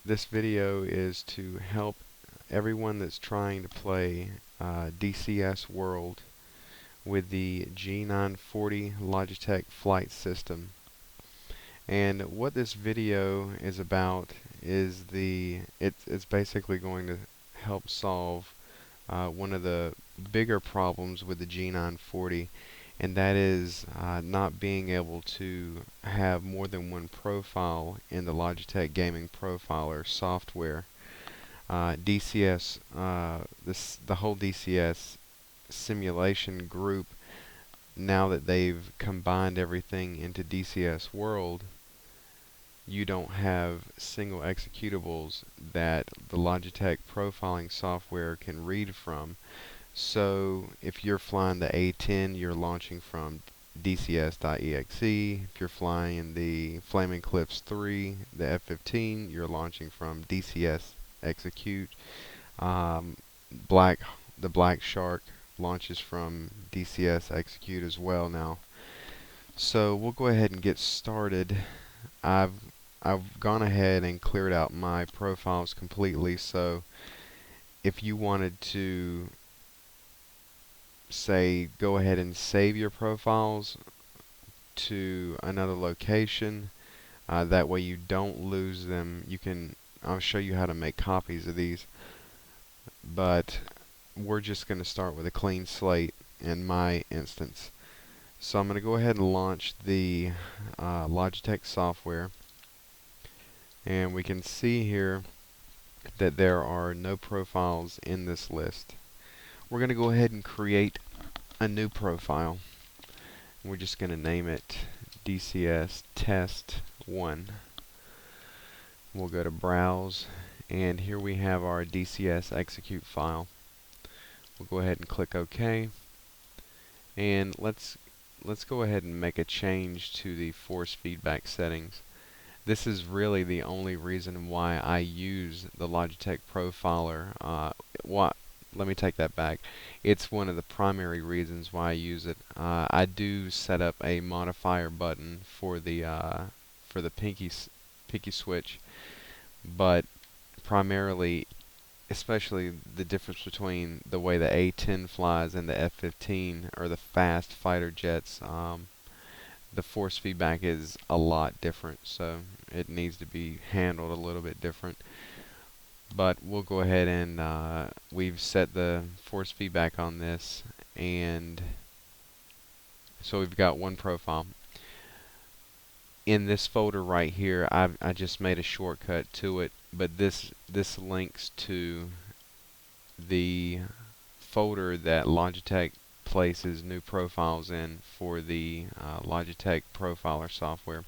This video is to help everyone that's trying to play DCS World with the G940 Logitech flight system. And what this video is about is it's basically going to help solve one of the bigger problems with the G940, and that is not being able to have more than one profile in the Logitech Gaming Profiler software. DCS, the whole DCS simulation group, now that they've combined everything into DCS World, you don't have single executables that the Logitech profiling software can read from. So if you're flying the A10, you're launching from DCS.exe. If you're flying the Flaming Cliffs 3, the F-15, you're launching from DCS Execute. The Black Shark launches from DCS Execute as well now. So we'll go ahead and get started. I've gone ahead and cleared out my profiles completely, so if you wanted to say go ahead and save your profiles to another location, that way you don't lose them, I'll show you how to make copies of these, but we're just going to start with a clean slate in my instance. So I'm going to go ahead and launch the Logitech software, and we can see here that there are no profiles in this list. We're going to go ahead and create a new profile. We're just going to name it DCS Test 1. We'll go to Browse, and here we have our DCS Execute file. We'll go ahead and click OK, and let's go ahead and make a change to the force feedback settings. This is really the only reason why I use the Logitech Profiler. Let me take that back. It's one of the primary reasons why I use it. I do set up a modifier button for the pinky switch, but primarily, especially the difference between the way the A10 flies and the F-15 or the fast fighter jets, the force feedback is a lot different, so it needs to be handled a little bit different. But we'll go ahead and we've set the force feedback on this, and so we've got one profile. In this folder right here, I just made a shortcut to it, but this links to the folder that Logitech places new profiles in for the Logitech Profiler software.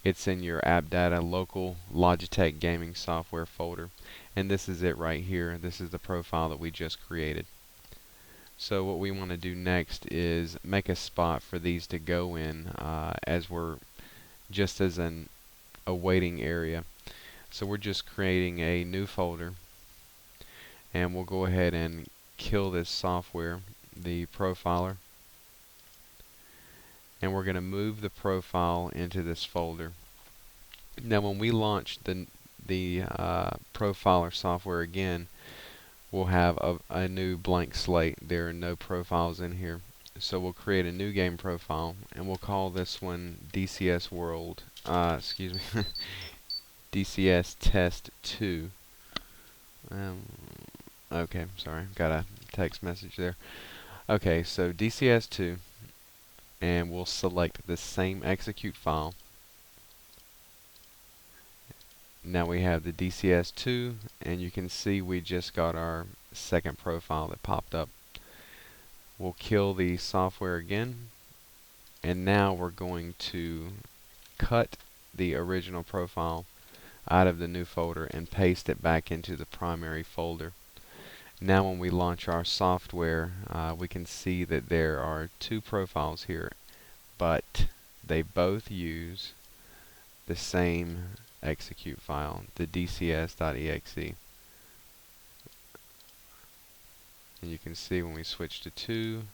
It's in your App Data local Logitech gaming software folder, and this is it right here. This is the profile that we just created. So what we want to do next is make a spot for these to go in as we're just as a waiting area. So we're just creating a new folder, and we'll go ahead and kill this software, the profiler, and we're going to move the profile into this folder. Now when we launch the profiler software again, we'll have a new blank slate. There are no profiles in here. So we'll create a new game profile, and we'll call this one DCS World, excuse me, DCS Test 2. Okay, sorry, got a text message there. Okay, so DCS 2, and we'll select the same execute file. Now we have the DCS 2, and you can see we just got our second profile that popped up. We'll kill the software again, and now we're going to cut the original profile out of the new folder and paste it back into the primary folder. Now when we launch our software, we can see that there are two profiles here, but they both use the same execute file, the DCS.exe. And you can see when we switch to 2,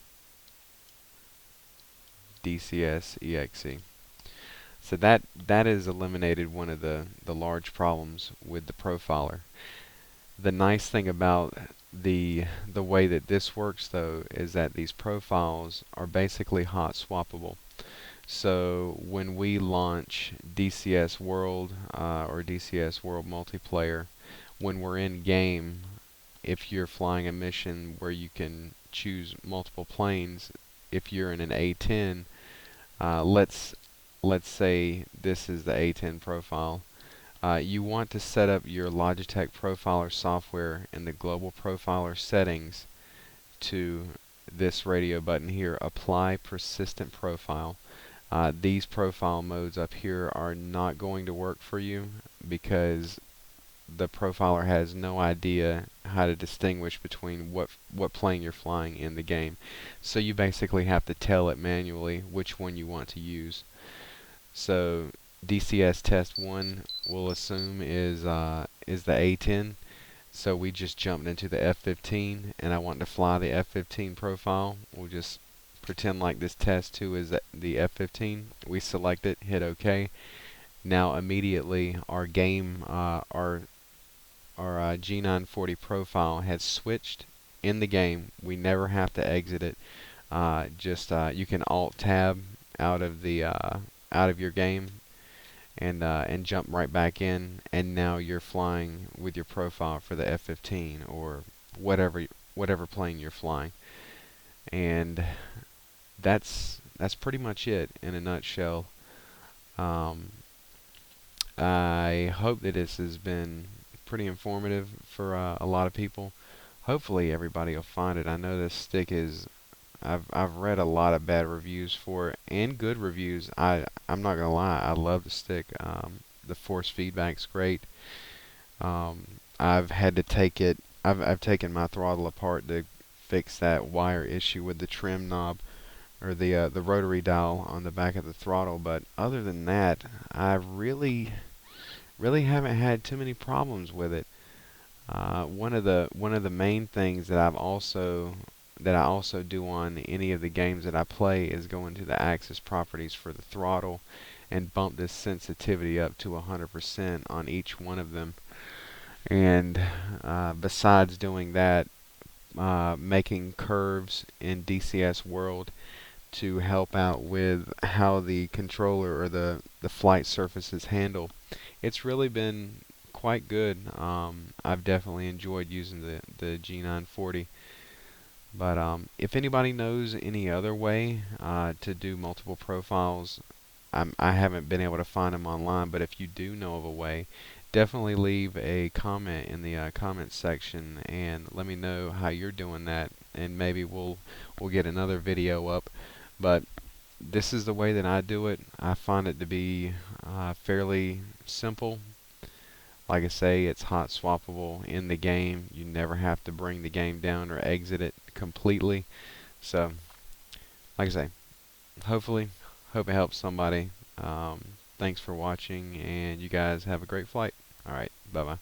DCS.exe. So that has eliminated one of the large problems with the profiler. The nice thing about the way that this works though is that these profiles are basically hot swappable. So when we launch DCS World or DCS World Multiplayer, when we're in game, if you're flying a mission where you can choose multiple planes, if you're in an A10, let's say this is the A10 profile. You want to set up your Logitech Profiler software in the Global Profiler settings to this radio button here, Apply Persistent Profile. These profile modes up here are not going to work for you because the profiler has no idea how to distinguish between what plane you're flying in the game. So you basically have to tell it manually which one you want to use. So DCS test 1 we'll assume is the A10. So we just jumped into the F-15 and I want to fly the F-15 profile. We'll just pretend like this test 2 is the F-15. We select it, hit OK. Now immediately our game, our G940 profile has switched in the game. We never have to exit it. You can Alt Tab out of the out of your game and jump right back in, and now you're flying with your profile for the F-15 or whatever plane you're flying. And that's pretty much it in a nutshell. Um, I hope that this has been pretty informative for a lot of people. Hopefully everybody will find it. I know this stick is I've read a lot of bad reviews for it and good reviews. I'm not gonna lie, I love the stick. The force feedback's great. I've had to take it. I've taken my throttle apart to fix that wire issue with the trim knob or the rotary dial on the back of the throttle. But other than that, I really haven't had too many problems with it. One of the main things that I also do on any of the games that I play is go into the access properties for the throttle and bump this sensitivity up to 100% on each one of them. And besides doing that, making curves in DCS World to help out with how the controller or the flight surfaces handle, it's really been quite good. I've definitely enjoyed using the G940. But if anybody knows any other way to do multiple profiles, I haven't been able to find them online. But if you do know of a way, definitely leave a comment in the comment section and let me know how you're doing that, and maybe we'll get another video up. But this is the way that I do it. I find it to be fairly simple. Like I say, it's hot swappable in the game. You never have to bring the game down or exit it completely. So, like I say, hope it helps somebody. Thanks for watching, and you guys have a great flight. Alright, bye-bye.